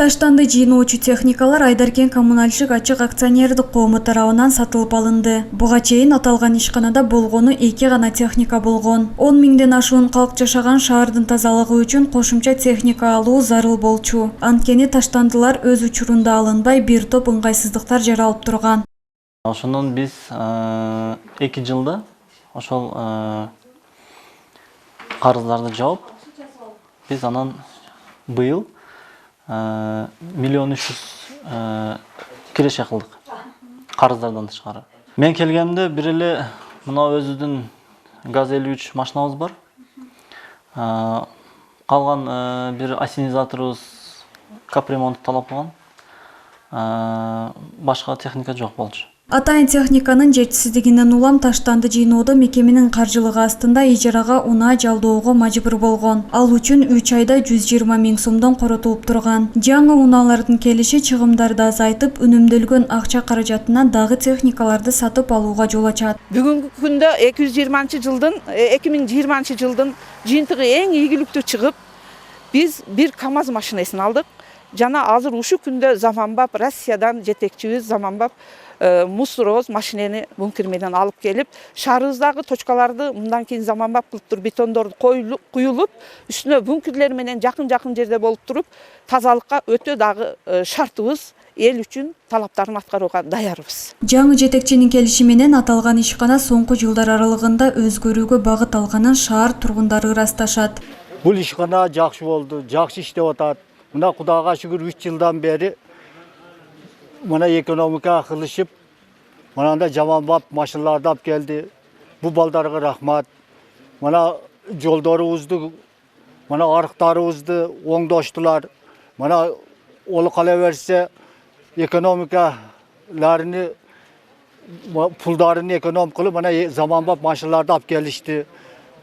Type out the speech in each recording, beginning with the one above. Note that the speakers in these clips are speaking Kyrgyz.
Таштанды жыйноочу техникалар Айдаркен коммуналдык ачык акционердик коому тарабынан сатылып алынды. Буга чейин аталган ишканада болгону 2 гана техника болгон. 10 миңден ашуун калк жашаган шаардын тазалыгы үчүн кошумча техника алуу зарыл болчу. Анткени таштандылар өз учурунда алынбай бир топ ыңгайсыздыктар жаралып турган. Ошондон биз 2 жылда ошол карыздарды жаап, биз анан быйыл 1,3 миллион киреше кылдык карыздардан тышкары. Мен келгенде бир эле мына өзүбүздүн ГАЗ-53 машинабыз бар. Калган бир ассенизаторубуз капремонт талап кылган. Башка техника жок болчу. Атайын техниканын жетишсиздигинен улам таштанды жыйноодо мекеменин каржылыгы астында ижарага унаа жалдоого мажбур болгон. Ал үчүн 3 айда 120 миң сомдон коротулуп турган. Жаңы унаалардын келиши чыгымдарды азайтып, үнөмдөлгөн акча каражатынан дагы техникаларды сатып алууга жол ачат. Бүгүнкү күндө 2020 жылдын жыйынтыгы эң ийгиликтүү чыгып, биз бир КАМАЗ машинасын алдык. Жана азыр ушу күндө заманбап Россиядан жетекчибиз заманбап мусороз машинени бункер менен алып келип, шаарыбыздагы точкаларды мындан кийин заманбап кылып туруп бетондорду куюлуп, үстүнө бункерлер менен жакын жерде болуп туруп, тазалыкка өтө дагы шартыбыз эл үчүн талаптарын аткарууга даярбыз. Жаңы жетекчинин келиши менен аталган ишкана соңку жылдар аралыгында өзгөрүүгө багыт алганын шаар тургундары ырасташат. Бул ишкана жакшы болду, жакшы иштеп атат. Мына Кудайга шүгүр 3 жылдан бери мына экономика кылышып, мынандай жаманбап машиналарды алып келди. Бу балдарга рахмат. Мына жолдорубузду, мына арыктарыбызды оңдоштулар. Мына ол кала берсе экономикаларыны пулдарын эконом кылып, мына заманбап машиналарды алып келишти.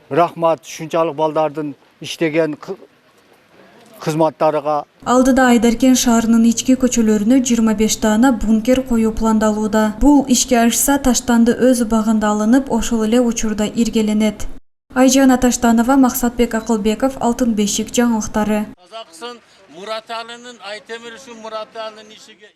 Рахмат шунчалык балдардын иштеген кызматтарыга. Алдыда Айдаркен шаарынын ички көчөлөрүнө 25 даана бункер коюу пландалууда. Бул ишке ашса таштанды өз убагында алынып, ошол эле учурда иргеленет. Айжана Таштанова, Максатбек Акылбеков, Алтын бешик жаңылыктары. Казакстан Мураталынын Айтемир ушул Мураталынын ишиге